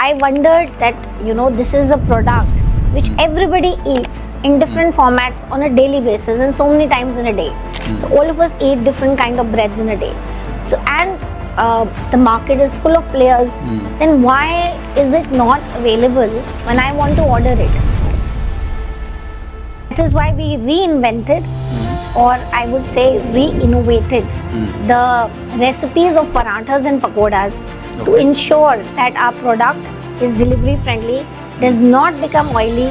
I wondered that, this is a product which everybody eats in different formats on a daily basis and so many times in a day. So all of us eat different kind of breads in a day. So and the market is full of players. Then why is it not available when I want to order it? That is why we reinvented, or I would say re-innovated, the recipes of parathas and pakoras to ensure that our product is delivery friendly, does not become oily,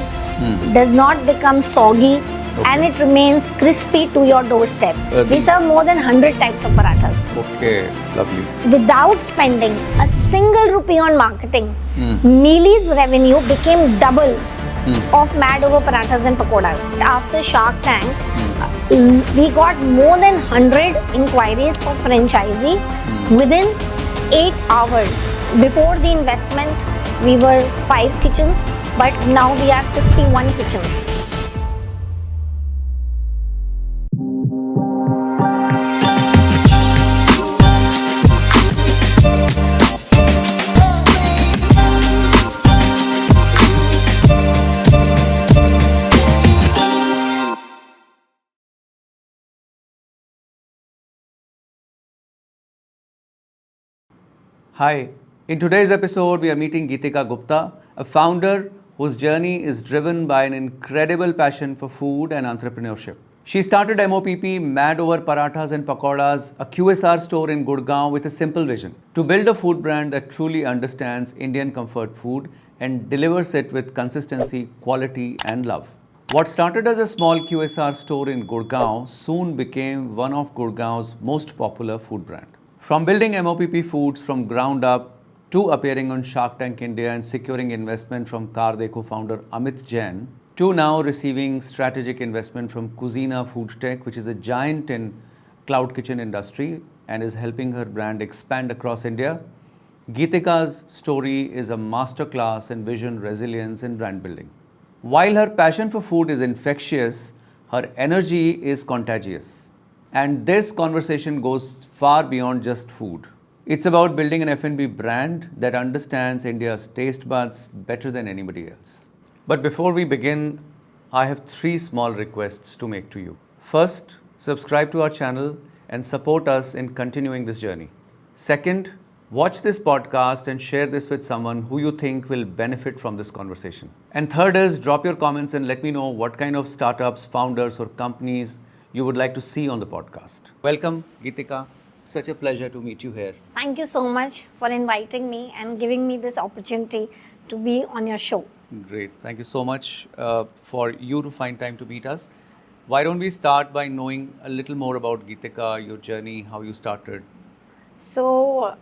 does not become soggy, and it remains crispy to your doorstep. We serve more than 100 types of parathas. Okay, lovely. Without spending a single rupee on marketing, Mealy's revenue became double of Mad Over Parathas and Pakoras. After Shark Tank, we got more than 100 inquiries for franchisee within 8 hours. Before the investment, we were 5 kitchens, but now we are 51 kitchens. Hi, in today's episode, we are meeting Geetika Gupta, a founder whose journey is driven by an incredible passion for food and entrepreneurship. She started MOPP, Mad Over Parathas and Pakoras, a QSR store in Gurgaon with a simple vision to build a food brand that truly understands Indian comfort food and delivers it with consistency, quality, and love. What started as a small QSR store in Gurgaon soon became one of Gurgaon's most popular food brand. From building MOPP Foods from ground up to appearing on Shark Tank India and securing investment from Car co-founder Amit Jain, to now receiving strategic investment from Cuisina Food Tech, which is a giant in cloud kitchen industry and is helping her brand expand across India, Geetika's story is a masterclass in vision, resilience, and brand building. While her passion for food is infectious, her energy is contagious. And this conversation goes far beyond just food. It's about building an F&B brand that understands India's taste buds better than anybody else. But before we begin, I have 3 small requests to make to you. First, subscribe to our channel and support us in continuing this journey. Second, watch this podcast and share this with someone who you think will benefit from this conversation. And third is drop your comments and let me know what kind of startups, founders, or companies you would like to see on the podcast. Welcome, Geetika. Such a pleasure to meet you here. Thank you so much for inviting me and giving me this opportunity to be on your show. Great. Thank you so much for you to find time to meet us. Why don't we start by knowing a little more about Geetika, your journey, how you started? So,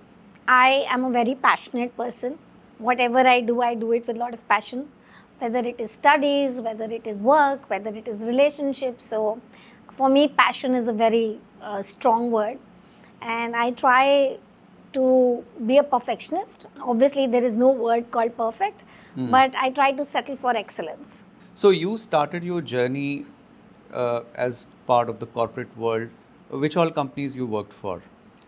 I am a very passionate person. Whatever I do it with a lot of passion. Whether it is studies, whether it is work, whether it is relationships. So, for me, passion is a very strong word. And I try to be a perfectionist. Obviously, there is no word called perfect, but I try to settle for excellence. So you started your journey as part of the corporate world. Which all companies you worked for?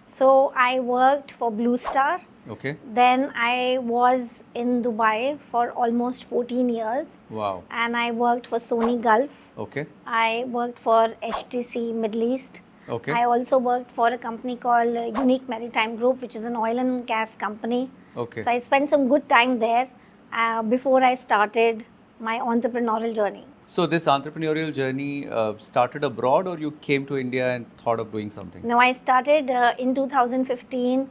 So I worked for Blue Star. Okay. Then I was in Dubai for almost 14 years. Wow. And I worked for Sony Gulf. Okay. I worked for HTC Middle East. Okay. I also worked for a company called Unique Maritime Group, which is an oil and gas company. Okay. So I spent some good time there before I started my entrepreneurial journey. So this entrepreneurial journey started abroad, or you came to India and thought of doing something? No, I started in 2015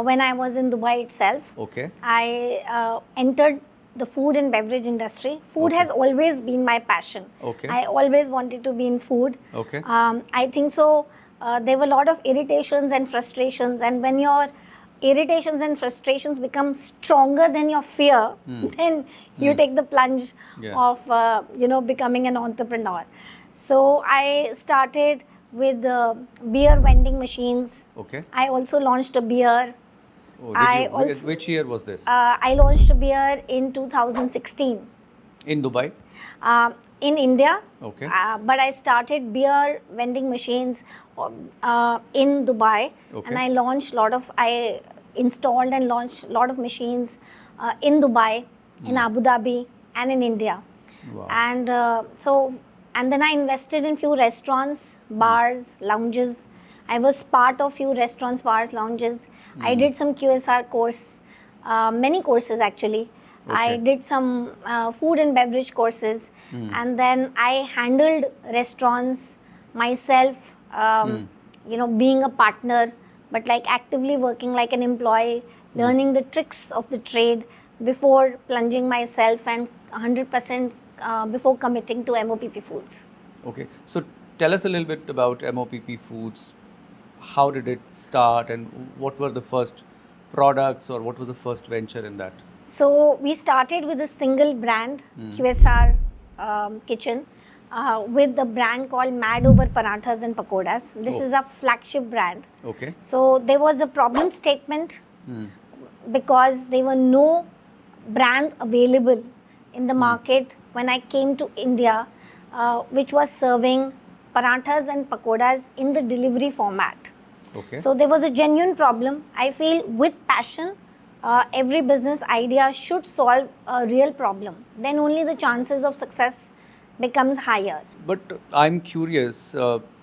when I was in Dubai itself. Okay. I entered the food and beverage industry. Food has always been my passion. Okay. I always wanted to be in food. Okay. I think so. There were a lot of irritations and frustrations, and when your irritations and frustrations become stronger than your fear, then you take the plunge of becoming an entrepreneur. So I started with beer vending machines. Okay. I also launched a beer. Oh, which year was this? I launched a beer in 2016. In Dubai? In India. Okay. But I started beer vending machines in Dubai. Okay. And I installed and launched a lot of machines in Dubai, in Abu Dhabi, and in India. Wow. And and then I invested in few restaurants, bars, lounges. I was part of few restaurants, bars, lounges. I did some QSR course, many courses actually. I Okay. did some food and beverage courses, and then I handled restaurants myself. Being a partner, but like actively working like an employee, learning the tricks of the trade before plunging myself and 100% before committing to MOPP Foods. Okay. So tell us a little bit about MOPP Foods. How did it start, and what were the first products, or what was the first venture in that? So we started with a single brand, QSR kitchen, with the brand called Mad Over Parathas and Pakodas. This Oh. is a flagship brand. Okay. So there was a problem statement because there were no brands available in the market when I came to India, which was serving parathas and pakodas in the delivery format. Okay. So there was a genuine problem. I feel with passion, every business idea should solve a real problem. Then only the chances of success becomes higher. But I'm curious,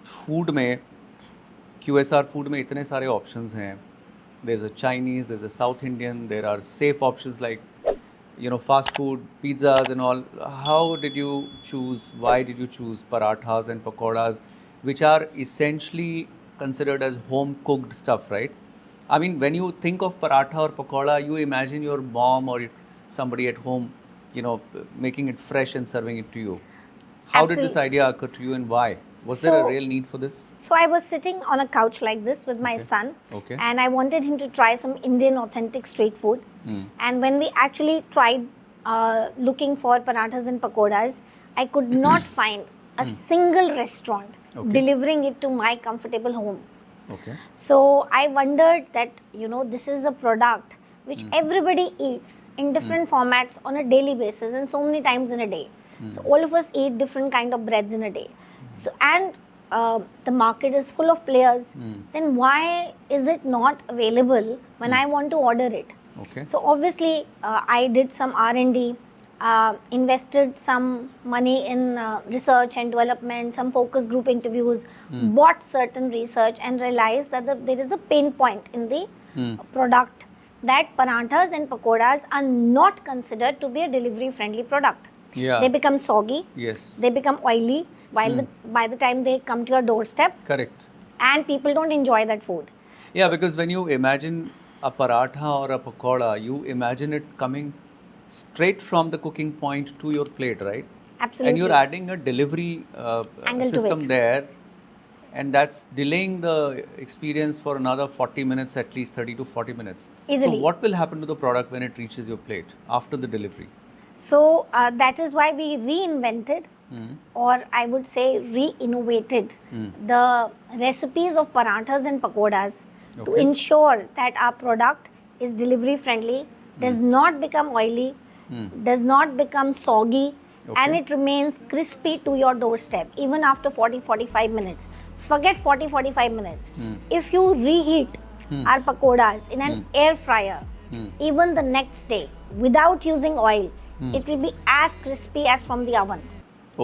food में QSR food में इतने सारे options हैं. There's a Chinese, there's a South Indian, there are safe options like fast food, pizzas and all. How did you choose? Why did you choose parathas and pakoras, which are essentially considered as home cooked stuff, right? I mean, when you think of paratha or pakoda, you imagine your mom or somebody at home, making it fresh and serving it to you. How did this Absolutely. idea occur to you, and why? Was there a So- real need for this? So I was sitting on a couch like this with my Okay. son, Okay. and I wanted him to try some Indian authentic street food. And when we actually tried looking for parathas and pakodas, I could not find a single restaurant Okay. delivering it to my comfortable home. Okay. So I wondered that, this is a product which everybody eats in different formats on a daily basis and so many times in a day. So all of us eat different kind of breads in a day. So and the market is full of players. Then why is it not available when I want to order it? Okay. So obviously, I did some R&D, invested some money in research and development, some focus group interviews, bought certain research, and realized that there is a pain point in the product, that parathas and pakodas are not considered to be a delivery friendly product. Yeah. They become soggy, Yes. they become oily by the time they come to your doorstep, Correct. and people don't enjoy that food. Yeah, because when you imagine a paratha or a pakoda, you imagine it coming straight from the cooking point to your plate, right? Absolutely. And you're adding a delivery Angle to system it. there, and that's delaying the experience for another 40 minutes, at least 30 to 40 minutes. Easily. So, what will happen to the product when it reaches your plate after the delivery? So that is why we reinvented, or I would say re-innovated, the recipes of parathas and pakodas to Okay. ensure that our product is delivery friendly, does not become oily, does not become soggy, and Okay. it remains crispy to your doorstep even after 40-45 minutes. Forget 40-45 minutes. If you reheat our pakodas in an air fryer, even the next day without using oil, it will be as crispy as from the oven.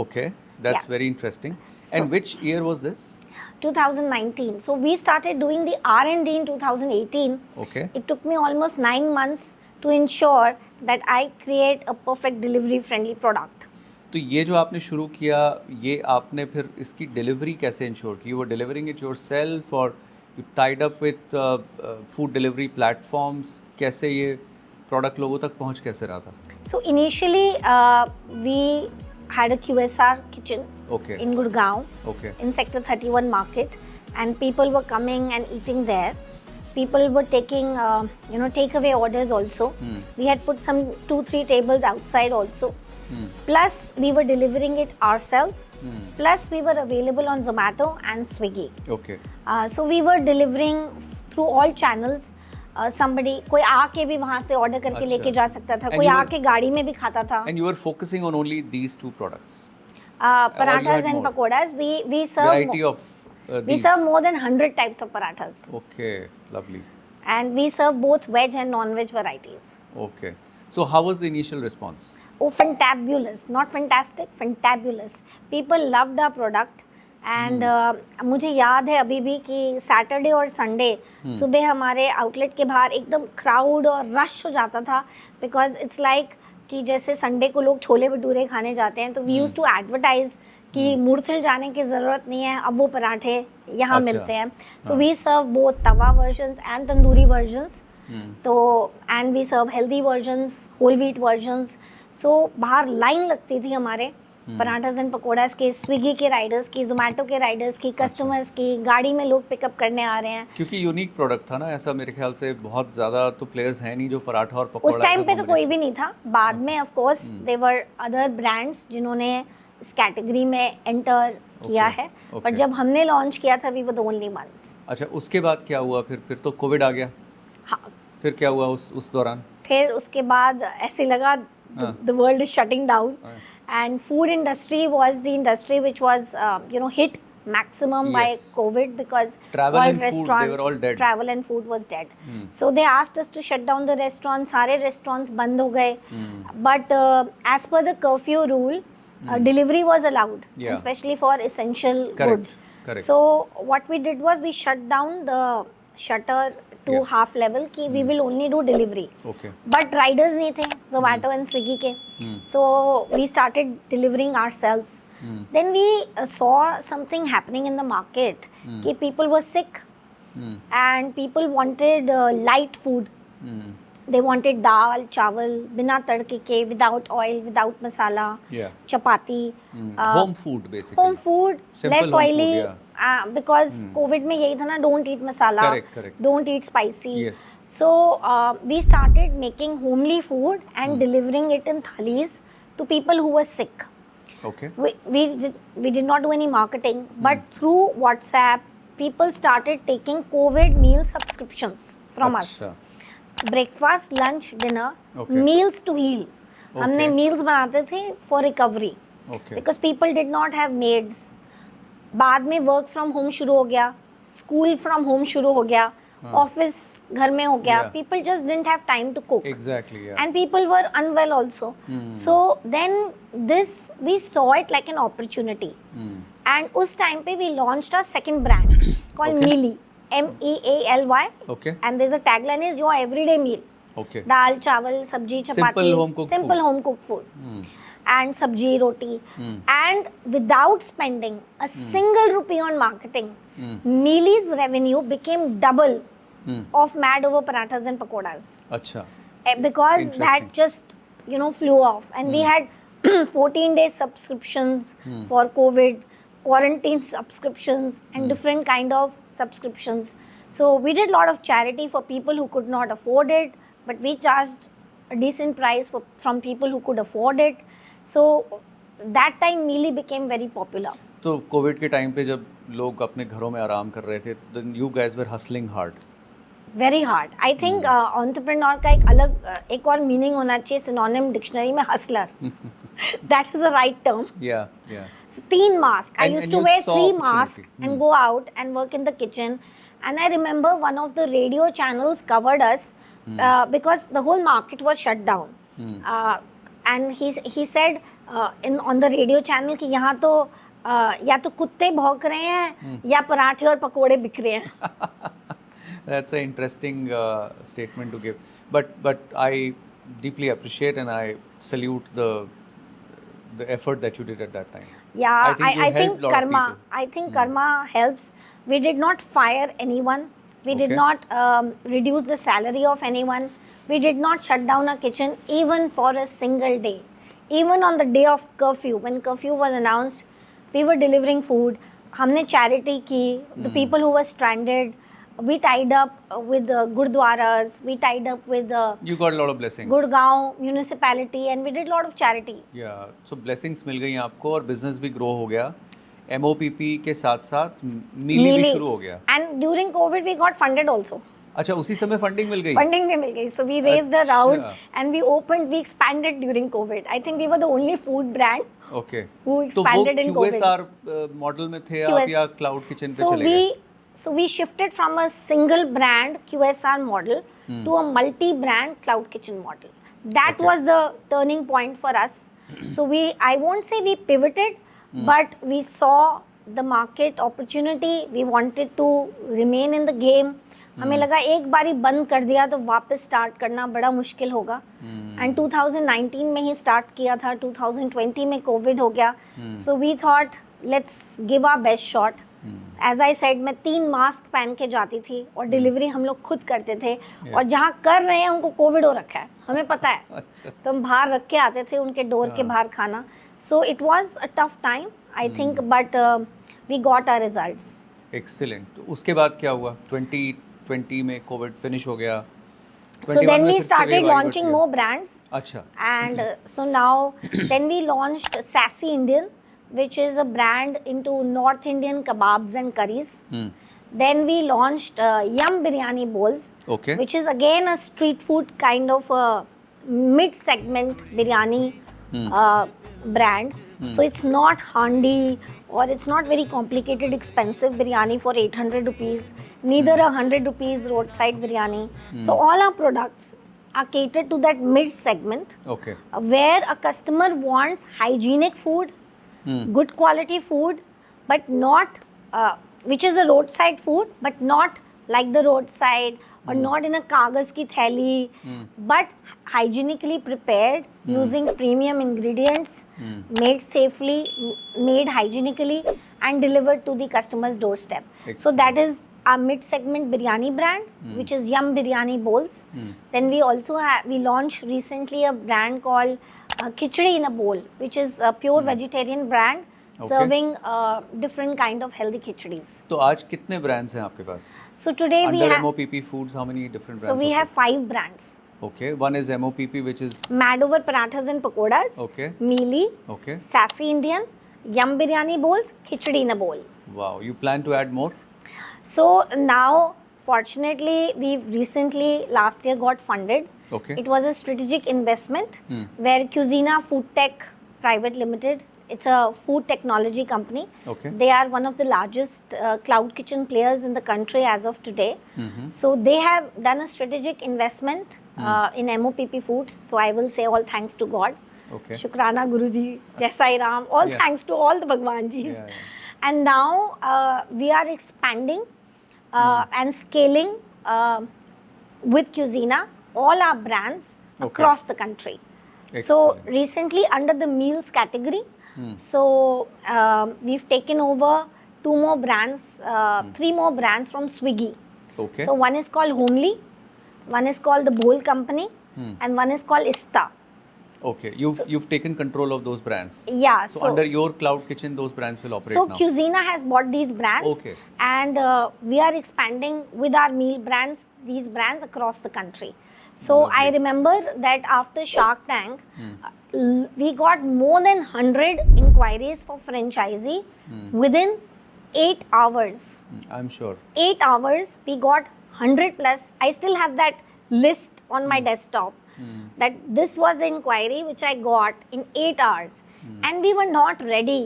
Okay, that's Yeah. very interesting. So- And which year was this? 2019. So we started doing the R&D in 2018. Okay. It took me almost 9 months to ensure that I create a perfect delivery friendly product. तो ये जो आपने शुरू किया, ये आपने फिर इसकी डिलीवरी कैसे इंश्योर की? You were delivering it yourself, or you tied up with food delivery platforms? कैसे ये प्रोडक्ट लोगों तक पहुंच कैसे रहा था? So initially, we had a QSR kitchen Okay. in Gurgaon, Okay. in Sector 31 market, and people were coming and eating there. People were taking, takeaway orders also. We had put some 2-3 tables outside also. Plus, we were delivering it ourselves. Plus, we were available on Zomato and Swiggy. Okay. So we were delivering through all channels. Somebody, कोई आके भी वहाँ से order करके अच्छा, लेके जा अच्छा. सकता था, And कोई you were- आके गाड़ी में भी खाता था. And you were focusing on only these two products? Parathas had and more? pakodas, we serve Variety of we these? serve more than 100 types of parathas, Okay, lovely. and we serve both veg and non-veg varieties. Okay. So how was the initial response? Oh, fantabulous, not fantastic, fantabulous. People loved our product and मुझे याद है अभी भी कि Saturday और Sunday सुबह हमारे outlet के बाहर एकदम क्राउड और रश हो जाता था, बिकॉज इट्स लाइक कि जैसे संडे को लोग छोले भटूरे खाने जाते हैं तो वी यूज टू एडवर्टाइज कि मूर्थिल जाने की ज़रूरत नहीं है, अब वो पराठे यहाँ मिलते हैं. So we serve both tawa versions and tandoori versions. तो and we serve healthy versions, whole wheat versions. So बाहर लाइन लगती थी हमारे पराठास एंड पकौड़ास के, स्विगी के राइडर्स की, जोमेटो के राइडर्स की, कस्टमर्स की, गाड़ी में लोग पिकअप करने आ रहे हैं. क्योंकि यूनिक प्रोडक्ट था ना, ऐसा मेरे ख्याल से बहुत ज़्यादा तो प्लेयर्स हैं नहीं जो पराठा और पकौड़ा. उस टाइम पे तो कोई भी नहीं था. बाद में of course there were other brands जिन्होंने इस कैटेगरी में एंटर किया है, पर जब हमने लॉन्च किया था we were the only ones. अच्छा, उसके बाद क्या हुआ? फिर तो कोविड आ गया. हाँ, फिर क्या हुआ उस दौरान? फिर उसके बाद ऐसे लगा the world is shutting down, and food industry was the industry which was hit maximum by COVID, because travel all and restaurants, food, they were all dead. travel and food was dead. So they asked us to shut down the restaurants. सारे restaurants बंद हो गए. But as per the curfew rule, delivery was allowed, especially for essential goods. Correct. So what we did was we shut down the shutter to half level कि we will only do delivery. Okay. But riders नहीं थे Zomato and Swiggy के. So we started delivering ourselves. Then we saw something happening in the market कि people were sick and people wanted light food. They wanted dal, chawal, बिना तड़के के, without oil, without masala, chapati. Home food basically. Home food, Simple less home oily. food, yeah. Because COVID में यही था ना, don't eat masala, Correct. don't eat spicy. Yes. So we started making homely food and delivering it in thalis to people who were sick. Okay. We did not do any marketing, but through WhatsApp, people started taking COVID meal subscriptions from us. Breakfast, lunch, dinner, meals to heal. हमने meals बनाते थे for recovery. Because people did not have maids. बाद में work from home शुरू हो गया, school from home शुरू हो गया, ऑफिस घर में हो गया. People just didn't have time to cook. Exactly, yeah. And people were unwell also. So then this we saw it like an opportunity. And उस टाइम पे we launched a second brand called Mealy, MEALY. Okay. And there's a tagline is your everyday meal. Okay. दाल, चावल, सब्जी, चपाती, simple home cooked food. And sabji, roti, and without spending a single rupee on marketing, Mealy's revenue became double of Mad Over Parathas and Pakodas. Acha. Because that just flew off, and we had 14-day subscriptions for COVID, quarantine subscriptions, and different kind of subscriptions. So we did a lot of charity for people who could not afford it, but we charged a decent price from people who could afford it. So that time Mealy became very popular. तो Covid के time पे जब लोग अपने घरों में आराम कर रहे थे, then you guys were hustling hard. Very hard. I think entrepreneur का एक अलग एक और मीनिंग होना चाहिए synonym डिक्शनरी में, hustler. That is the right term. Yeah. So 3 masks. I used to wear 3 masks opportunity. and go out and work in the kitchen. And I remember one of the radio channels covered us because the whole market was shut down. And he said on the radio channel कि यहाँ तो या तो कुत्ते भौंक रहे हैं या पराठे और पकोड़े बिक रहे हैं. That's an interesting statement to give. But I deeply appreciate and I salute the effort that you did at that time. Yeah, I helped think lot of karma. people. I think karma helps. We did not fire anyone. We did not reduce the salary of anyone. We did not shut down a kitchen even for a single day. Even on the day of curfew, when curfew was announced, we were delivering food. हमने charity की. The people who were stranded, we tied up with the gurdwaras. We tied up with the You got a lot of blessings. Gurgaon municipality, and we did a lot of charity. Yeah, so blessings मिल गई आपको और business भी grow हो गया. MOPP के साथ साथ mealy भी शुरू हो गया. And during COVID, we got funded also. अच्छा, उसी समय फंडिंग मिल गई. Funding भी मिल गई. So we raised a round and we expanded during COVID. I think we were the only food brand who expanded in COVID. तो वो QSR model में थे आप या क्लाउड किचन पे चले गए? So we shifted from a single brand QSR model to a multi-brand cloud kitchen model. That Okay. was the turning point for us. So I won't say we pivoted, but we saw the market opportunity. We wanted to remain in the game. हमें लगा एक बारी बंद कर दिया तो वापस start करना बड़ा मुश्किल होगा. एंड 2019 में ही स्टार्ट किया था. 2020 में कोविड हो गया. So we thought let's give our best shot. As I said, मैं 3 मास्क पहन के जाती थी और डिलीवरी हम लोग खुद करते थे. और जहाँ कर रहे हैं उनको कोविड हो रखा है, हमें पता है. अच्छा. तो हम बाहर रख के आते थे उनके डोर के बाहर खाना. So it was a tough time I think, but we got our results. Excellent. तो उसके बाद क्या हुआ? 2020 में कोविड फिनिश हो गया. So 21 then में we फिर से started wave आई launching बढ़ती है. more brands. अच्छा. And so now, then we launched Sassy Indian, which is a brand into North Indian kebabs and curries. Then we launched Yum Biryani Bowls, Okay. which is again a street food kind of a mid-segment biryani brand. So it's not handy or it's not very complicated, expensive biryani for 800 rupees, neither 100 rupees roadside biryani. So all our products are catered to that mid-segment. Okay. Where a customer wants hygienic food, good quality food, but not, which is a roadside food, but not like the roadside or not in a kagaz ki theli, but hygienically prepared using premium ingredients, made safely, made hygienically, and delivered to the customer's doorstep. So Excellent. that is our mid-segment biryani brand, which is Yum Biryani Bowls. Then we also we launched recently a brand called Khichdi in a Bowl, which is a pure vegetarian brand Okay. serving different kind of healthy khichdi's. तो आज कितने brands हैं आपके पास? So today we Under have MOPP Foods, how many different brands? so we of have 5 brands. it? Okay. One is MOPP, which is Mad Over Parathas and Pakodas, Okay. Mealy, okay. Sassy Indian, Yum Biryani Bowls, Khichdi in a Bowl. Wow. You plan to add more? So now, fortunately, we've recently last year got funded. Okay. It was a strategic investment where Cuisina Food Tech Private Limited, it's a food technology company. Okay. They are one of the largest cloud kitchen players in the country as of today. So they have done a strategic investment in MOPP Foods. So I will say all thanks to God. Okay. Shukrana Guruji, Jai Sai Ram, all Yeah. thanks to all the Bhagwanjis. Yeah, yeah. And now we are expanding and scaling with Cuisina all our brands Okay. across the country. So Excellent. recently under the meals category, so we've taken over 2 more brands, 3 more brands from Swiggy. Okay. So one is called Homely, one is called the Bowl Company, and one is called Ista. Okay. You've taken control of those brands. Yeah. So, under your cloud kitchen, those brands will operate So now. Cuisina has bought these brands, Okay. and we are expanding with our meal brands, these brands across the country. So Lovely. I remember that after Shark Tank, we got more than 100 inquiries for franchisee within 8 hours. I'm sure. 8 hours, we got 100 plus. I still have that list on my desktop. That this was the inquiry which I got in 8 hours. And we were not ready.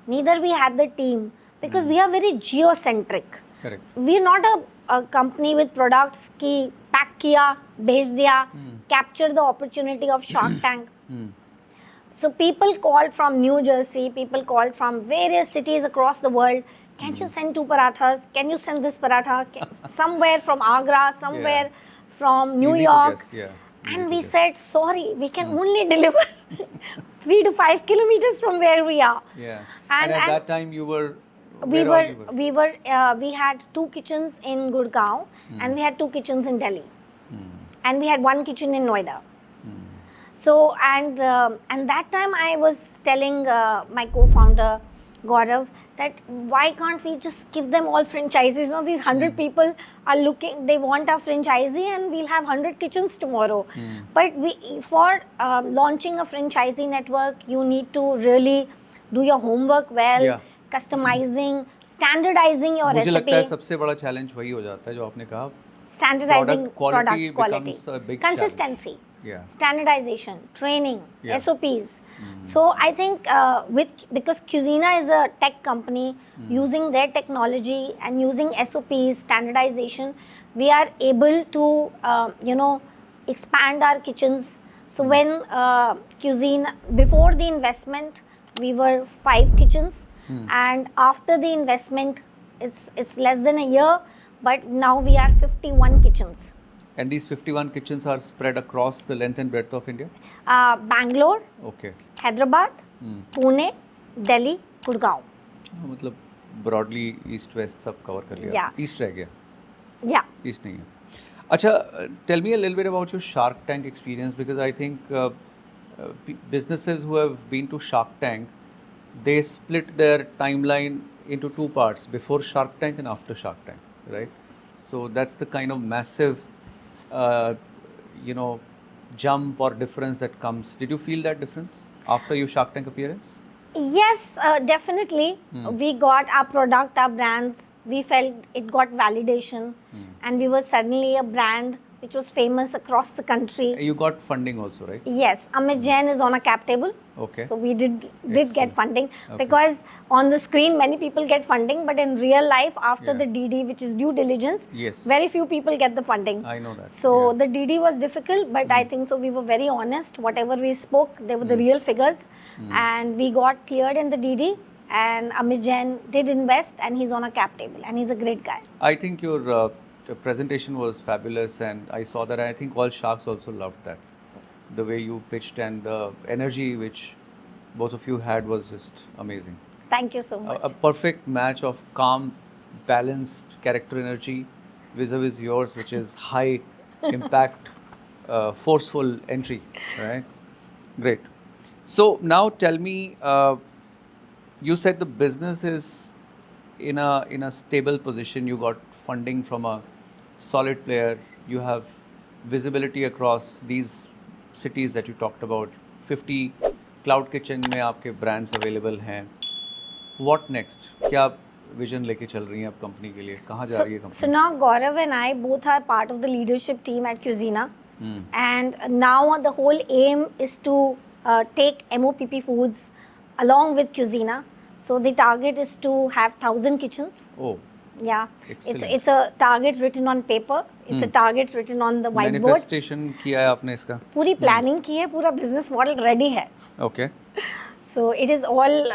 Neither we had the team because we are very geocentric. Correct. We are not a company with products ki pack kiya, bhej diya, capture the opportunity of Shark Tank. So people called from New Jersey, people called from various cities across the world. Can you send 2 parathas? Can you send this paratha? Somewhere from Agra, somewhere from New Easy to York. guess, yeah. Easy And to we guess. said, sorry, we can only deliver 3 to 5 kilometers from where we are. Yeah. And- at and that time, you were. We where all you were? we had 2 kitchens in Gurgaon and we had 2 kitchens in Delhi. And we had 1 kitchen in Noida. So, and that time I was telling my co-founder Gaurav that why can't we just give them all franchises? You know, these 100 people are looking, they want a franchisee and we'll have 100 kitchens tomorrow. But for launching a franchisee network, you need to really do your homework well, Yeah. customizing, standardizing your मुझे लगता है recipe, सबसे बड़ा challenge वही हो जाता है जो आपने कहा. standardizing Product quality quality, becomes a big consistency. Yeah. Standardization, training, Yeah. SOPs. So I think because Cuisina is a tech company, using their technology and using SOPs, standardization, we are able to expand our kitchens So when cuisine, before the investment, we were 5 kitchens, and after the investment, it's less than a year, but now we are 51 kitchens. And these 51 kitchens are spread across the length and breadth of India? Bangalore, Okay. Hyderabad, Pune, Delhi, Gurgaon. मतलब broadly east west सब cover कर लिया. Yeah. East रह गया. Yeah. East नहीं है. अच्छा, tell me a little bit about your Shark Tank experience, because I think businesses who have been to Shark Tank, they split their timeline into 2 parts, before Shark Tank and after Shark Tank, right? So that's the kind of massive, uh, you know, jump or difference that comes. Did you feel that difference after your Shark Tank appearance? Yes, definitely. We got our product, our brands. We felt it got validation, and we were suddenly a brand which was famous across the country. You got funding also, right? Yes, Amit Jain is on a cap table. Okay. So we did Excellent. get funding, Okay. because on the screen many people get funding, but in real life, after Yeah. the DD, which is due diligence, Yes. very few people get the funding. I know that. So Yeah. the DD was difficult, but I think so we were very honest. Whatever we spoke, they were the real figures, and we got cleared in the DD. And Amit Jain did invest, and he's on a cap table, and he's a great guy. I think your presentation was fabulous, and I saw that. I think all sharks also loved that. The way you pitched and the energy which both of you had was just amazing. Thank you so much. A perfect match of calm, balanced character energy vis-a-vis yours, which is high impact, forceful entry, right? Great. So now tell me, you said the business is in a stable position. You got funding from a solid player. You have visibility across these cities that you talked about. 50 cloud kitchen में आपके brands available हैं. What next? क्या vision लेके चल रही हैं आप company के लिए? कहाँ जा रही है So company? now Gaurav and I both are part of the leadership team at Cuisina, and now the whole aim is to take MOPP Foods along with Cuisina. So the target is to have 1,000 kitchens. Oh, Yeah, Excellent. it's a target written on paper. It's a target written on the whiteboard. manifestation किया है आपने इसका? पूरी planning की है, पूरा business model ready है. Okay. So it is all,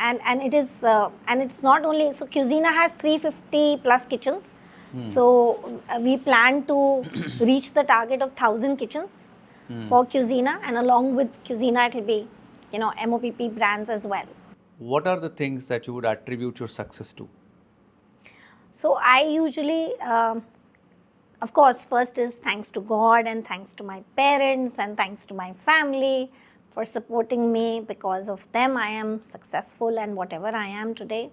and it is, and it's not only, so Cuisina has 350 plus kitchens. So we plan to reach the target of 1,000 kitchens for Cuisina, and along with Cuisina, it will be, MOPP brands as well. What are the things that you would attribute your success to? So I usually, of course, first is thanks to God and thanks to my parents and thanks to my family for supporting me. Because of them, I am successful and whatever I am today.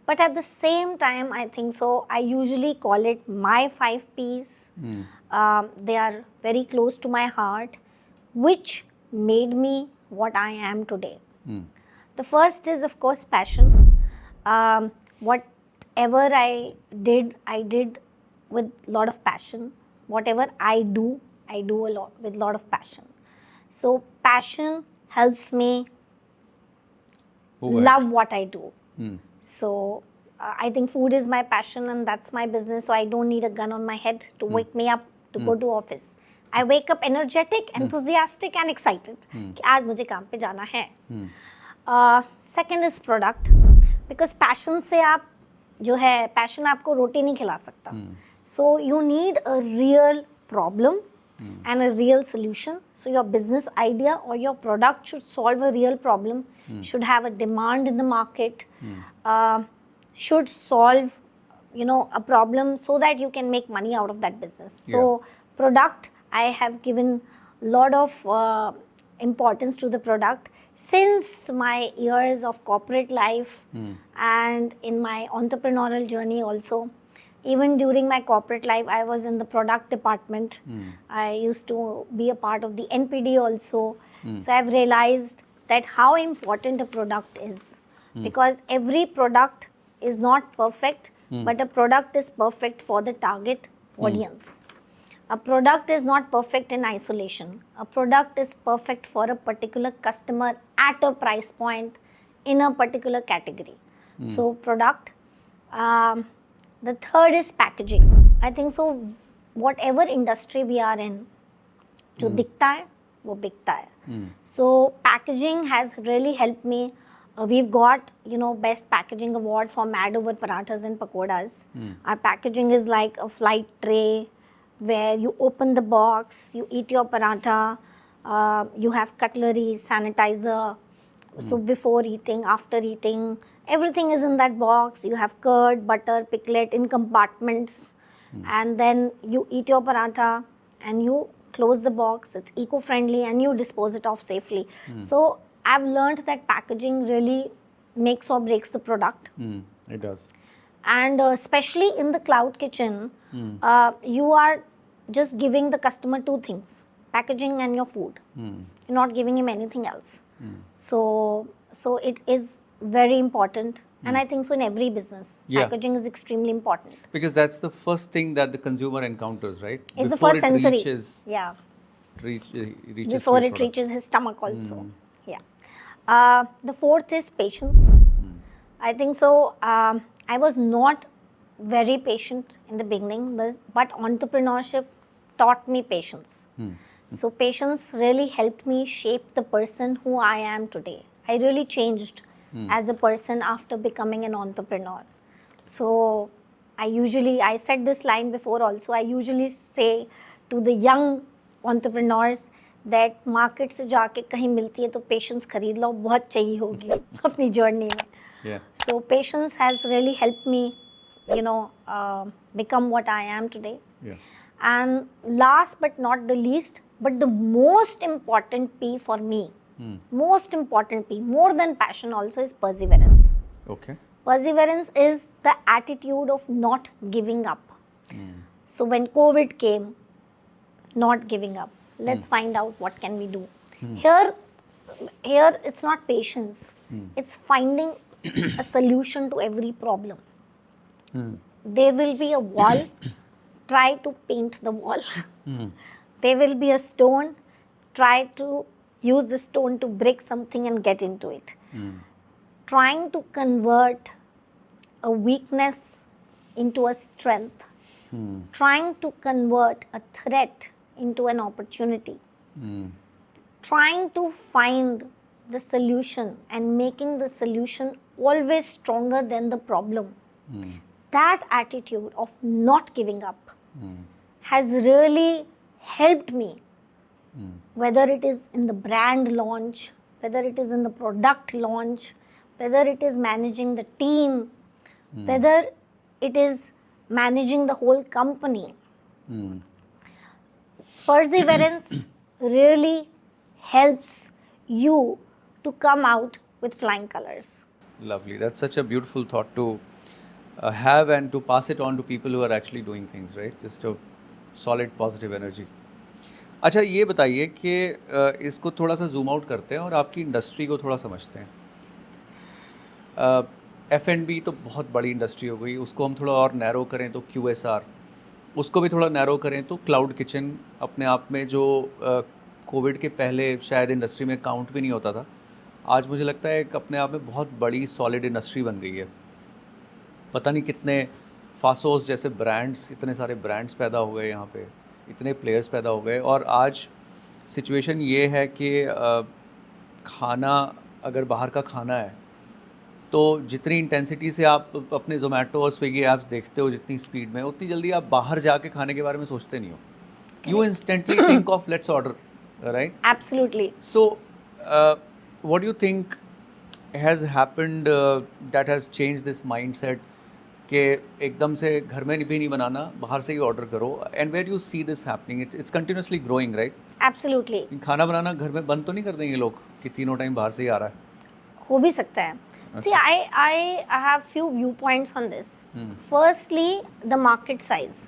But at the same time, I think so, I usually call it my 5 Ps. They are very close to my heart, which made me what I am today. The first is, of course, passion. Whatever I did with a lot of passion. Whatever I do a lot with a lot of passion. So passion helps me love what I do. So I think food is my passion and that's my business. So I don't need a gun on my head to wake me up to go to office. I wake up energetic, enthusiastic and excited कि आज मुझे काम पे जाना है. Second is product, because passion से आप जो है passion आपको रोटी नहीं खिला सकता. So you need a real problem and a real solution. So your business idea or your product should solve a real problem, should have a demand in the market, should solve, a problem so that you can make money out of that business. So product, I have given a lot of importance to the product since my years of corporate life and in my entrepreneurial journey also. Even during my corporate life, I was in the product department. I used to be a part of the NPD also. So I've realized that how important a product is. Because every product is not perfect, but a product is perfect for the target audience. A product is not perfect in isolation. A product is perfect for a particular customer at a price point in a particular category. So product. The third is packaging. I think so, whatever industry we are in, जो दिखता है वो बिकता है. So packaging has really helped me. We've got, best packaging award for Mad Over Parathas and Pakodas. Our packaging is like a flight tray where you open the box, you eat your paratha, you have cutlery, sanitizer. So before eating, after eating, everything is in that box. You have curd, butter, piglet in compartments. And then you eat your paratha and you close the box. It's eco-friendly and you dispose it off safely. So I've learned that packaging really makes or breaks the product. It does. And especially in the cloud kitchen, you are just giving the customer two things: packaging and your food. You're not giving him anything else. So it is very important, and I think so in every business. Yeah. Packaging is extremely important. Because that's the first thing that the consumer encounters, right? It's the Before first it sensory. reaches, Yeah. reaches Before to your it product. reaches his stomach also. Yeah. The fourth is patience. I think so. I was not very patient in the beginning, but entrepreneurship taught me patience. So patience really helped me shape the person who I am today. I really changed as a person after becoming an entrepreneur. So I said this line before also. I usually say to the young entrepreneurs that market से जाके कहीं मिलती है तो patience खरीद लो, बहुत चाहिए होगी अपनी journey में. Yeah. So patience has really helped me, become what I am today. Yeah. And last but not the least, but the most important P for me, most important P, more than passion also, is perseverance. Okay. Perseverance is the attitude of not giving up. So when COVID came, not giving up. Let's find out what can we do. Here it's not patience. It's finding a solution to every problem. There will be a wall. Try to paint the wall. There will be a stone. Try to use the stone to break something and get into it. Trying to convert a weakness into a strength. Trying to convert a threat into an opportunity. Trying to find the solution and making the solution always stronger than the problem. That attitude of not giving up has really helped me. Whether it is in the brand launch, whether it is in the product launch, whether it is managing the team, whether it is managing the whole company. Perseverance really helps you to come out with flying colors. Lovely. That's such a beautiful thought to have and to pass it on to people who are actually doing things, right? Just a solid positive energy. अच्छा ये बताइए कि इसको थोड़ा सा zoom out करते हैं और आपकी इंडस्ट्री को थोड़ा समझते हैं. F&B तो बहुत बड़ी इंडस्ट्री हो गई, उसको हम थोड़ा और नैरो करें तो QSR, उसको भी थोड़ा नैरो करें तो क्लाउड किचन अपने आप में जो कोविड के पहले शायद इंडस्ट्री में काउंट भी नहीं होता था, आज मुझे लगता है एक अपने आप में बहुत बड़ी सॉलिड इंडस्ट्री बन गई है. पता नहीं कितने फासोस जैसे ब्रांड्स, इतने सारे ब्रांड्स पैदा हो गए यहाँ पे, इतने प्लेयर्स पैदा हो गए. और आज सिचुएशन ये है कि खाना अगर बाहर का खाना है तो जितनी इंटेंसिटी से आप अपने जोमेटो और स्विगी ऐप्स देखते हो, जितनी स्पीड में, उतनी जल्दी आप बाहर जाके खाने के बारे में सोचते नहीं हो. You instantly think of let's order, right? Absolutely. So, what do you think has happened that has changed this mindset कि एकदम से घर में भी नहीं बनाना, बाहर से ही ऑर्डर करो? And where do you see this happening? It's continuously growing, right? Absolutely. खाना बनाना घर में बंद तो नहीं कर देंगे लोग कि तीनों टाइम बाहर से ही आ रहा है? हो भी सकता है. See, I have few viewpoints on this. Firstly, the market size.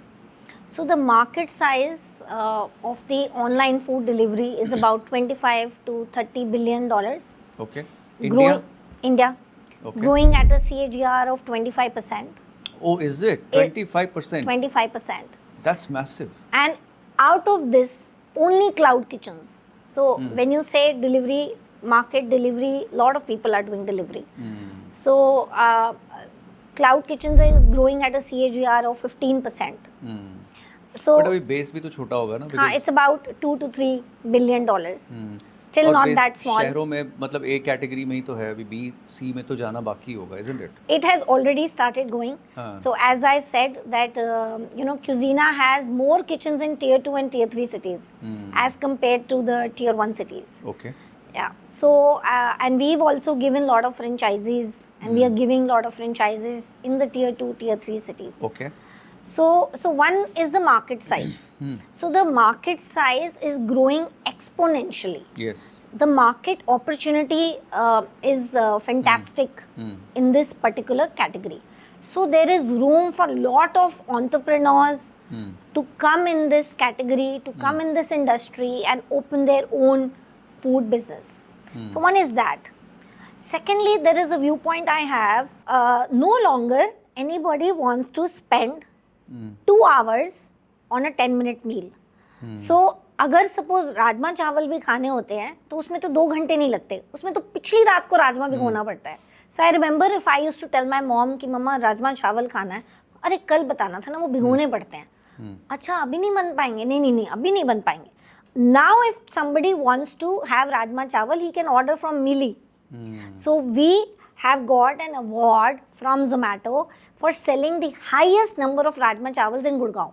So the market size of the online food delivery is about $25 to $30 billion. Okay. India? India. Okay. Growing at a CAGR of 25%. Oh, is it? 25%? 25%. That's massive. And out of this, only cloud kitchens. So when you say delivery, market delivery, a lot of people are doing delivery. So cloud kitchens is growing at a CAGR of 15%. So but अभी base भी तो छोटा होगा ना, हाँ, because it's about $2 to $3 billion. Still और not base that small. शहरों में मतलब ए कैटेगरी में ही तो है, अभी बी सी में तो जाना बाकी होगा, isn't it? It has already started going. हाँ. So as I said that Cuisina has more kitchens in tier 2 and tier 3 cities as compared to the tier 1 cities. Okay. Yeah. So and we've also given lot of franchises, and we are giving lot of franchises in the tier 2, tier 3 cities. Okay. So one is the market size. So the market size is growing exponentially. Yes. The market opportunity is fantastic in this particular category. So there is room for lot of entrepreneurs to come in this category, to come in this industry and open their own food business. So one is that. Secondly, there is a viewpoint I have. No longer anybody wants to spend 2 hours on a 10-minute meal. So अगर suppose rajma चावल भी खाने होते हैं तो उसमें तो 2 घंटे नहीं लगते, उसमें तो पिछली रात को राजमा भिगोना पड़ता है. So I remember if I used to tell my mom कि मम्मा राजमा चावल खाना है, अरे कल बताना था ना, वो भिगोने पड़ते हैं. अच्छा अभी नहीं बन पाएंगे, नहीं अभी नहीं बन पाएंगे. Now if somebody wants to have rajma chawal, he can order from मिली. So we have got an award from Zomato for selling the highest number of Rajma Chawals in Gurgaon.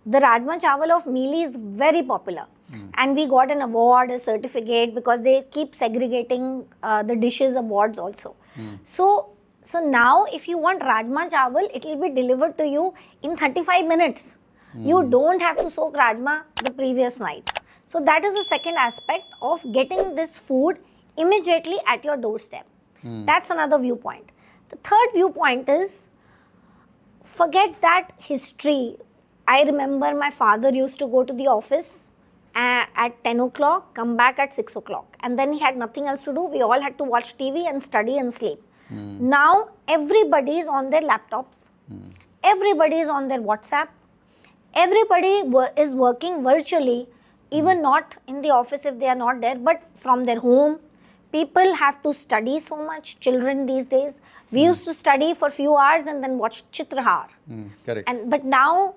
The Rajma Chawal of Mealy is very popular. And we got an award, a certificate, because they keep segregating the dishes awards also. So now if you want Rajma Chawal, it will be delivered to you in 35 minutes. You don't have to soak Rajma the previous night. So that is the second aspect of getting this food immediately at your doorstep. That's another viewpoint. The third viewpoint is, forget that history. I remember my father used to go to the office at 10 o'clock, come back at 6 o'clock, and then he had nothing else to do. We all had to watch TV and study and sleep. Now everybody is on their laptops, everybody is on their WhatsApp, everybody is working virtually, even not in the office if they are not there, but from their home. People have to study so much. Children these days, we used to study for few hours and then watch Chitrahar. Correct. But now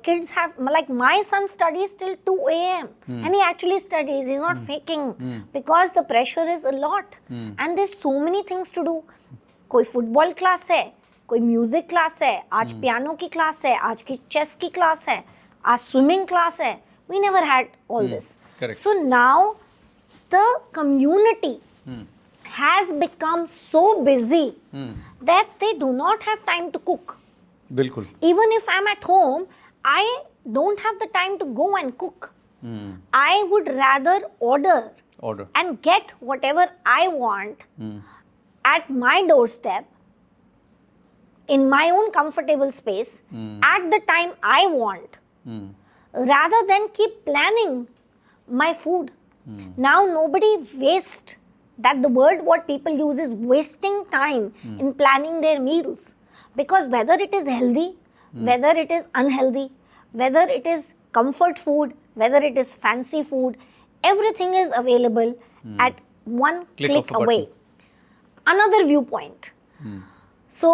kids have, like my son studies till 2 a.m. And he actually studies. He's not faking because the pressure is a lot. And there's so many things to do. कोई football class है, कोई music class है, आज piano की class है, आज की chess की क्लास है, आज स्विमिंग क्लास है. We never had all this. Correct. So now the community has become so busy that they do not have time to cook. बिल्कुल. Even if I'm at home, I don't have the time to go and cook. I would rather order and get whatever I want at my doorstep, in my own comfortable space, at the time I want, rather than keep planning my food. Now nobody wastes. That the word what people use is wasting time in planning their meals, because whether it is healthy, whether it is unhealthy, whether it is comfort food, whether it is fancy food, everything is available at one click away. Another viewpoint. So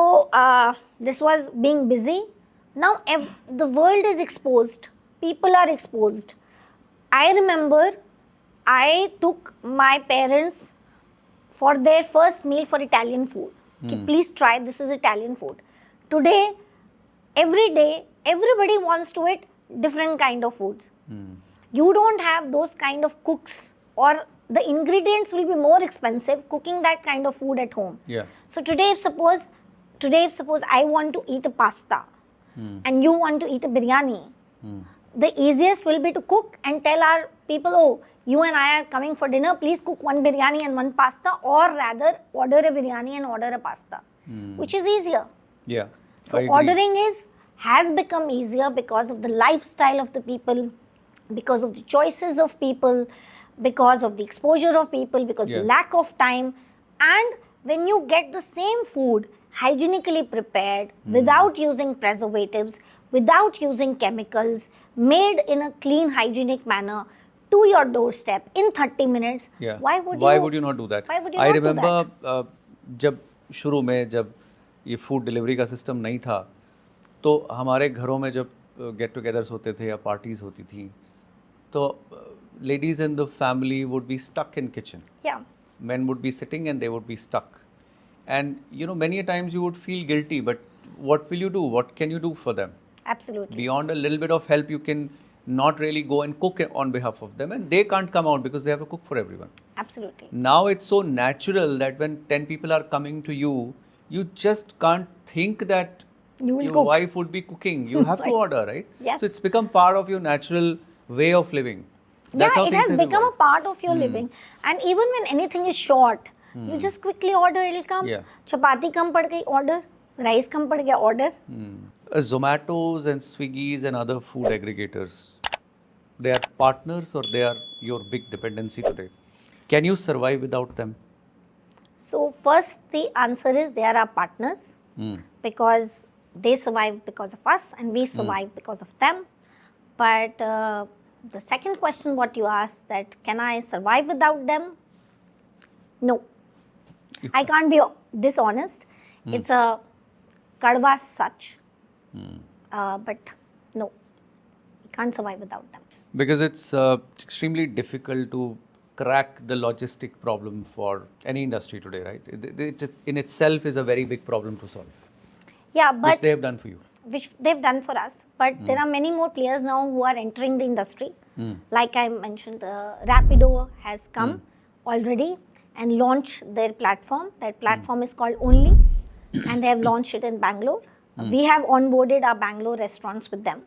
this was being busy. Now the world is exposed, people are exposed. I remember I took my parents for their first meal for Italian food. Ki, please try, this is Italian food. Today, every day, everybody wants to eat different kind of foods. You don't have those kind of cooks, or the ingredients will be more expensive cooking that kind of food at home. Yeah. So today, if suppose I want to eat a pasta and you want to eat a biryani, the easiest will be to cook and tell our people, oh, you and I are coming for dinner, please cook one biryani and one pasta, or rather order a biryani and order a pasta, which is easier. Yeah. So ordering has become easier because of the lifestyle of the people, because of the choices of people, because of the exposure of people, because of lack of time. And when you get the same food hygienically prepared, without using preservatives, without using chemicals, made in a clean, hygienic manner, to your doorstep in 30 minutes, why would you not do that? Why would you I not remember do that? जब शुरू में जब ये food delivery का system नहीं था, तो हमारे घरों में जब get-togethers होते थे या parties होती थी, तो ladies in the family would be stuck in kitchen. Yeah. Men would be sitting and they would be stuck. And many a times you would feel guilty, but what will you do? What can you do for them? Absolutely. Beyond a little bit of help, you can not really go and cook on behalf of them, and they can't come out because they have to cook for everyone. Absolutely. Now it's so natural that when 10 people are coming to you, you just can't think that You will your cook. wife would be cooking. You have to Right. order, right? Yes. So it's become part of your natural way of living. Yeah, That's how it things has have become a evolved. part of your living. And even when anything is short, you just quickly order, it'll come. Yeah. Chapati kam pad gayi, order. Rice kam pad gaya, order. Zomatos and Swiggies and other food aggregators, they are partners or they are your big dependency today? Can you survive without them? So first the answer is they are our partners because they survive because of us and we survive because of them. But the second question what you asked, that can I survive without them? No. I can't be dishonest. It's a kadwa such. But no, we can't survive without them. Because it's extremely difficult to crack the logistic problem for any industry today, right? It in itself is a very big problem to solve, Yeah, which but they have done for you. which they've done for us. But there are many more players now who are entering the industry. Like I mentioned, Rapido has come already and launched their platform. That platform is called Only, and they have launched it in Bangalore. We have onboarded our Bangalore restaurants with them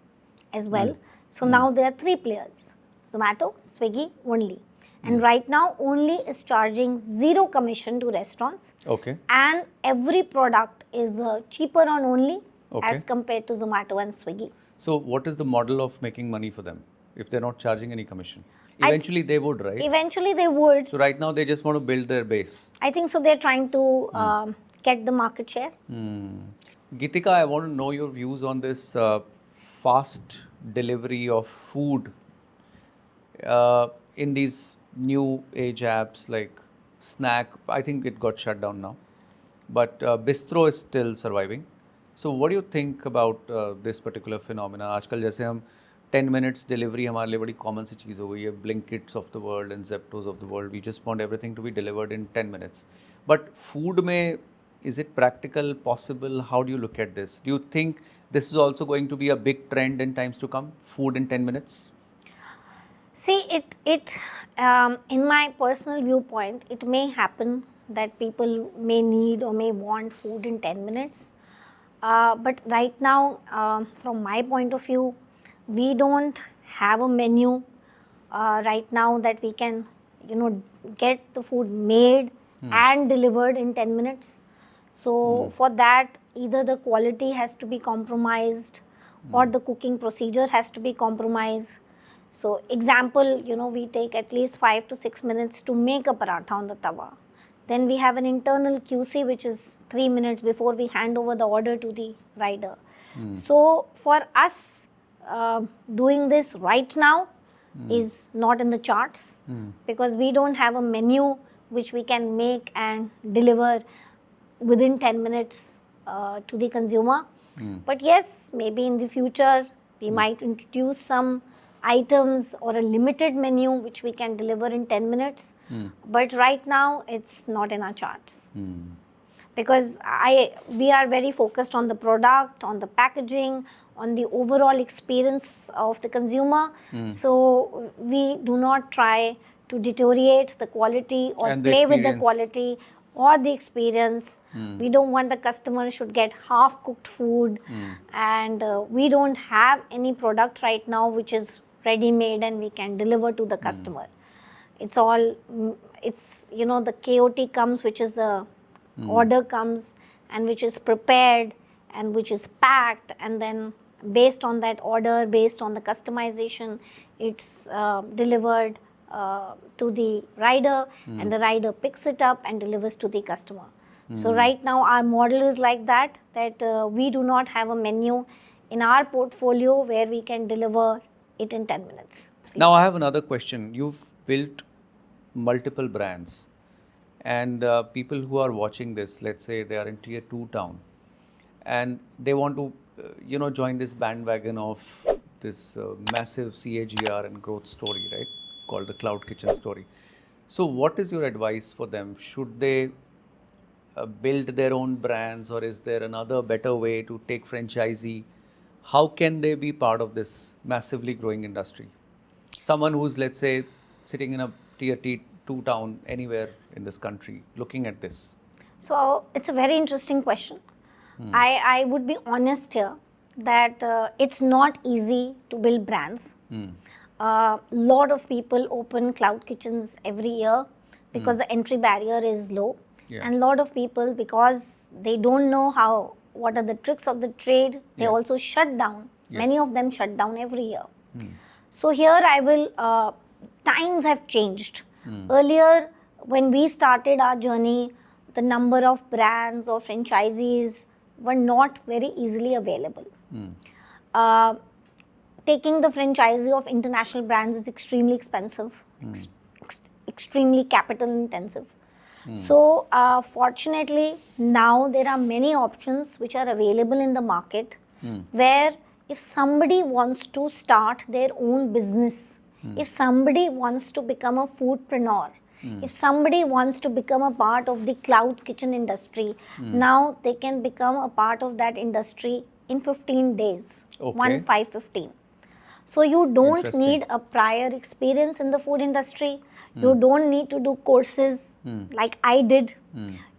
as well. So now there are 3 players: Zomato, Swiggy, Only. And right now, Only is charging 0 commission to restaurants. Okay. And every product is cheaper on Only Okay. as compared to Zomato and Swiggy. So what is the model of making money for them if they're not charging any commission? I th- Eventually they would, right? Eventually, they would. So right now they just want to build their base. I think so. They're trying to get the market share. Geetika, I want to know your views on this fast delivery of food in these new age apps like Snack. I think it got shut down now, but Bistro is still surviving. So what do you think about this particular phenomena? आजकल जैसे हम 10 minutes delivery हमारे लिए बड़ी common सी चीज़ हो गई है. Blinkits of the world and Zeptos of the world. We just want everything to be delivered in 10 minutes. But food में, is it practical, possible? How do you look at this? Do you think this is also going to be a big trend in times to come? Food in 10 minutes? See, in my personal viewpoint, it may happen that people may need or may want food in 10 minutes. But right now, from my point of view, we don't have a menu right now that we can, get the food made and delivered in 10 minutes. So for that, either the quality has to be compromised or the cooking procedure has to be compromised. So example, we take at least 5 to 6 minutes to make a paratha on the tawa. Then we have an internal QC which is 3 minutes before we hand over the order to the rider. So for us, doing this right now is not in the charts because we don't have a menu which we can make and deliver within 10 minutes to the consumer. But yes, maybe in the future we might introduce some items or a limited menu which we can deliver in 10 minutes. But right now it's not in our charts. Because we are very focused on the product, on the packaging, on the overall experience of the consumer. So we do not try to deteriorate the quality or And the play with the experience. quality or the experience. We don't want the customer should get half cooked food. And we don't have any product right now which is ready made and we can deliver to the customer. It's all, the KOT comes, which is the order comes and which is prepared and which is packed, and then based on that order, based on the customization, it's delivered to the rider and the rider picks it up and delivers to the customer. So right now our model is like that we do not have a menu in our portfolio where we can deliver it in 10 minutes. Now I have another question. You've built multiple brands, and people who are watching this, let's say they are in tier 2 town, and they want to, join this bandwagon of this massive CAGR and growth story, right? Called the Cloud Kitchen story. So, what is your advice for them? Should they build their own brands, or is there another better way to take franchisee? How can they be part of this massively growing industry? Someone who's, let's say, sitting in a tier two town anywhere in this country looking at this. So it's a very interesting question. I would be honest here that it's not easy to build brands. Lot of people open cloud kitchens every year because the entry barrier is low. Yeah. And a lot of people, because they don't know what are the tricks of the trade, they Yeah. also shut down. Yes. Many of them shut down every year. So here I will, times have changed. Earlier, when we started our journey, the number of brands or franchisees were not very easily available. Taking the franchisee of international brands is extremely expensive, extremely capital intensive. So fortunately, now there are many options which are available in the market where if somebody wants to start their own business, if somebody wants to become a foodpreneur, if somebody wants to become a part of the cloud kitchen industry, now they can become a part of that industry in 15 days, Okay. 15. So you don't Interesting. need a prior experience in the food industry. You don't need to do courses like I did.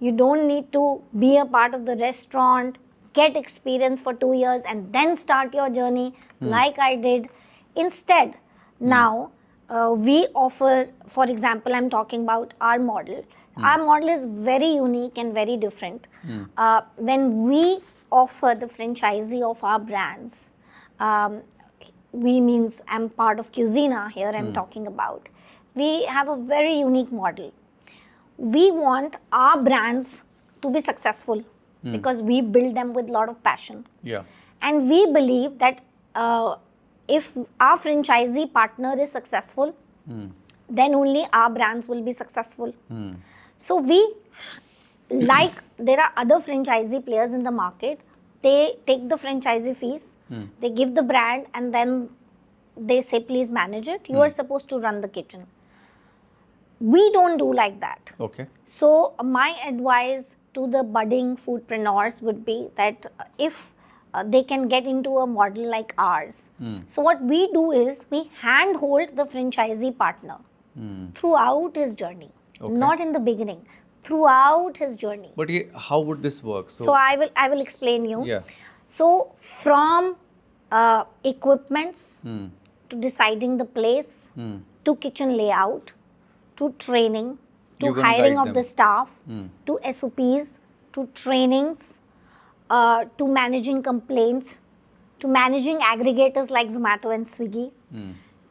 You don't need to be a part of the restaurant, get experience for 2 years and then start your journey like I did. Instead, now we offer, for example, I'm talking about our model. Our model is very unique and very different. When we offer the franchisee of our brands, we means I'm part of Cuisina here I'm talking about. We have a very unique model. We want our brands to be successful because we build them with a lot of passion. Yeah. And we believe that if our franchisee partner is successful, then only our brands will be successful. So we, like there are other franchisee players in the market, they take the franchisee fees, they give the brand and then they say, please manage it. You are supposed to run the kitchen. We don't do like that. Okay. So my advice to the budding foodpreneurs would be that if they can get into a model like ours. So what we do is we handhold the franchisee partner throughout his journey, Okay. not in the beginning, throughout his journey. But how would this work? So I will explain you. Yeah. So from equipments to deciding the place, to kitchen layout, to training, to You're gonna hiring guide of the them. staff, to SOPs, to trainings, to managing complaints, to managing aggregators like Zomato and Swiggy,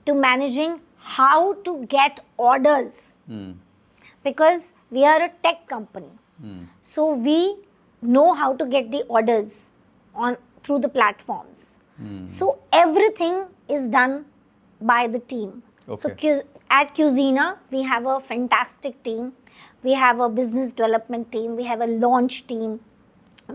to managing how to get orders. Because we are a tech company. So we know how to get the orders through the platforms. So everything is done by the team. So Okay. at Cuisina, we have a fantastic team. We have a business development team. We have a launch team.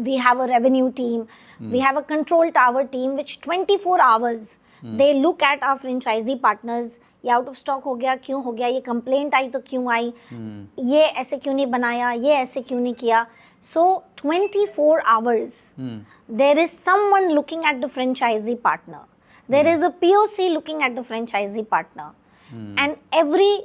We have a revenue team. We have a control tower team which 24 hours they look at our franchisee partners. ये out of stock हो गया, क्यों हो गया, ये complaint आई तो क्यों आई, ये ऐसे क्यों नहीं बनाया, ये ऐसे क्यों नहीं किया. So 24 hours there is someone looking at the franchisee partner. There is a POC looking at the franchisee partner. And every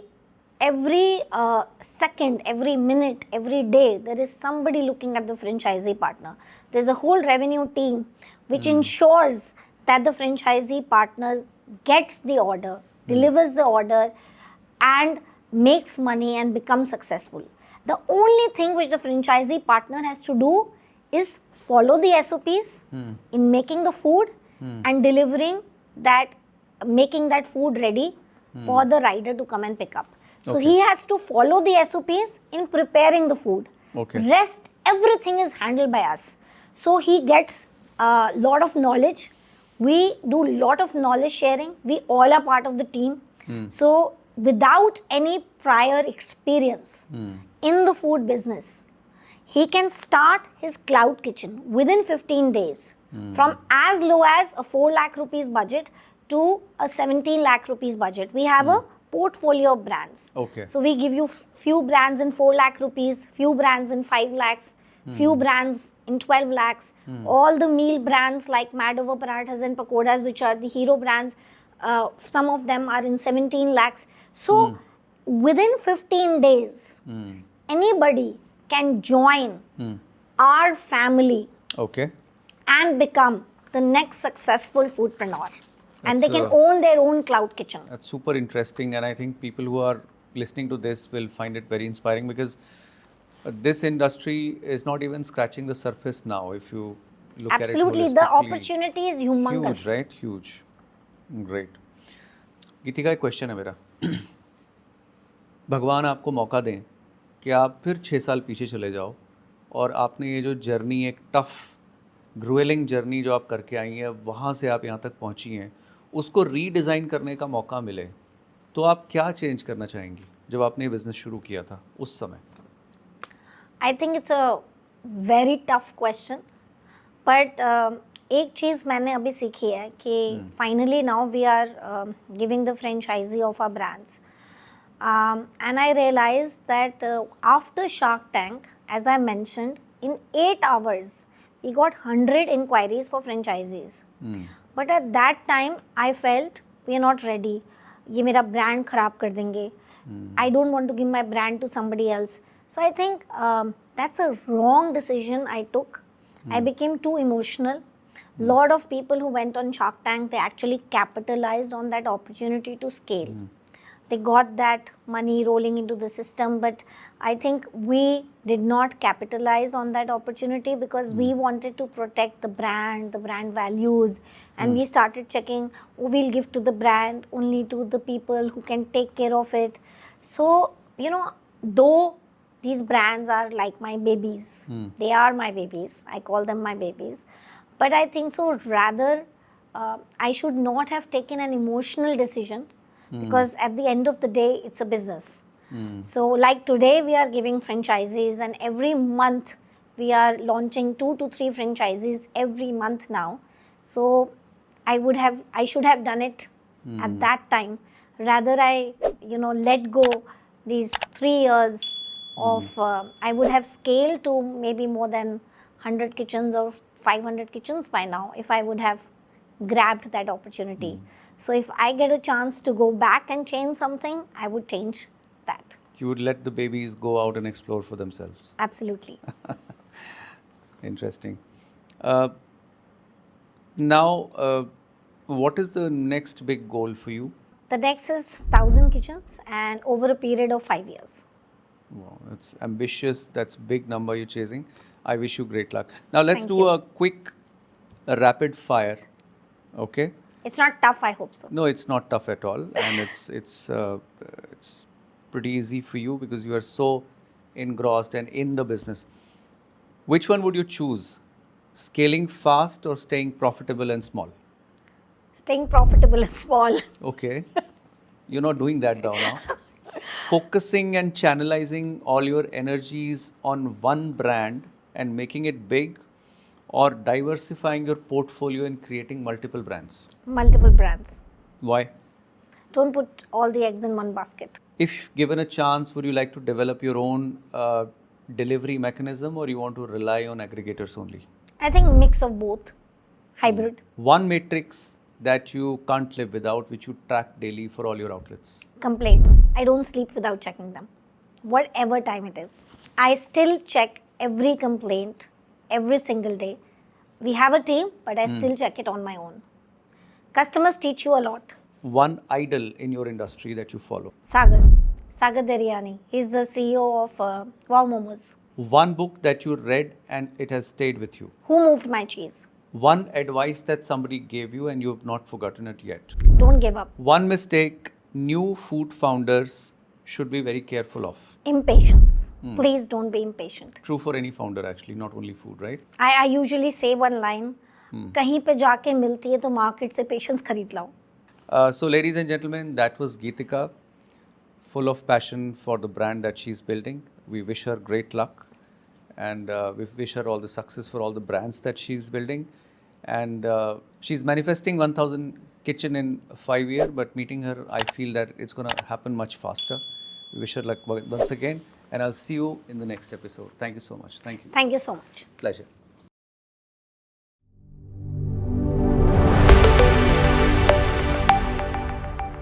second, every minute, every day, there is somebody looking at the franchisee partner. There's a whole revenue team which ensures that the franchisee partner gets the order, delivers the order, and makes money and becomes successful. The only thing which the franchisee partner has to do is follow the SOPs in making the food and delivering that, making that food ready for the rider to come and pick up. So Okay. he has to follow the SOPs in preparing the food. Okay. Rest, everything is handled by us. So he gets a lot of knowledge. We do lot of knowledge sharing. We all are part of the team. So without any prior experience in the food business, he can start his cloud kitchen within 15 days from as low as a 4 lakh rupees budget to a 17 lakh rupees budget. We have a portfolio of brands. Okay. So we give you few brands in 4 lakh rupees, few brands in 5 lakhs, few brands in 12 lakhs. All the meal brands like Mad Over Parathas and Pakodas, which are the hero brands, some of them are in 17 lakhs. So within 15 days, anybody can join our family Okay. and become the next successful foodpreneur. And they That's, can own their own cloud kitchen. That's super interesting, and I think people who are listening to this will find it very inspiring because this industry is not even scratching the surface now. If you look Absolutely, at it the holistically. opportunity is humongous. Huge, right? Huge. Great. गीतिका एक question है मेरा भगवान आपको मौका दें कि आप फिर 6 साल पीछे चले जाओ और आपने ये जो जर्नी एक टफ ग्रुएलिंग जर्नी जो आप करके आई हैं वहाँ से आप यहाँ तक पहुँची हैं उसको रीडिज़ाइन करने का मौका मिले तो आप क्या चेंज करना चाहेंगी जब आपने बिज़नेस शुरू किया था उस समय I think it's a very tough question but एक चीज़ मैंने अभी सीखी है कि finally now we are giving the franchise of our brands and I realized that after Shark Tank, as I mentioned, in 8 hours we got 100 inquiries for franchisees. But at that time I felt we are not ready. ये मेरा brand खराब कर देंगे. I don't want to give my brand to somebody else. So I think that's a wrong decision I took. I became too emotional. Lot of people who went on Shark Tank, they actually capitalized on that opportunity to scale. They got that money rolling into the system, but I think we did not capitalize on that opportunity because we wanted to protect the brand values, and we started checking, oh, we'll give to the brand only to the people who can take care of it. So, you know, though these brands are like my babies, they are my babies, I call them my babies, but I think so rather I should not have taken an emotional decision. Because at the end of the day, it's a business. So like today, we are giving franchises, and every month we are launching 2 to 3 franchises every month now. So I should have done it at that time. Rather, I let go these 3 years of, I would have scaled to maybe more than 100 kitchens or 500 kitchens by now if I would have grabbed that opportunity. So if I get a chance to go back and change something, I would change that. You would let the babies go out and explore for themselves. Absolutely. Interesting. Now, what is the next big goal for you? The next is 1,000 kitchens and over a period of 5 years. Wow, that's ambitious. That's big number you're chasing. I wish you great luck. Now let's Thank do you. a quick rapid fire. Okay. It's not tough, I hope so. No, it's not tough at all, and it's pretty easy for you because you are so engrossed and in the business. Which one would you choose? Scaling fast or staying profitable and small? Staying profitable and small. Okay, you're not doing that now. Focusing and channelizing all your energies on one brand and making it big, or diversifying your portfolio and creating multiple brands? Multiple brands. Why? Don't put all the eggs in one basket. If given a chance, would you like to develop your own delivery mechanism, or you want to rely on aggregators only? I think mix of both. Hybrid. One matrix that you can't live without, which you track daily for all your outlets? Complaints. I don't sleep without checking them. Whatever time it is. I still check every complaint every single day. We have a team, but I still check it on my own. Customers teach you a lot. One idol in your industry that you follow? Sagar Daryani. He's the CEO of Wow Momos. One book that you read and it has stayed with you? Who Moved My Cheese. One advice that somebody gave you and you have not forgotten it yet? Don't give up. One mistake new food founders should be very careful of? Impatience. Please don't be impatient. True for any founder actually, not only food, right? I usually say one line. कहीं पे जाके मिलती है तो market से patience खरीद लाओ. So ladies and gentlemen, that was Geetika, full of passion for the brand that she's building. We wish her great luck and we wish her all the success for all the brands that she's building. And she's manifesting 1000 kitchen in 5 years, but meeting her, I feel that it's going to happen much faster. We wish her luck once again, and I'll see you in the next episode. Thank you so much. Thank you. Thank you so much. Pleasure.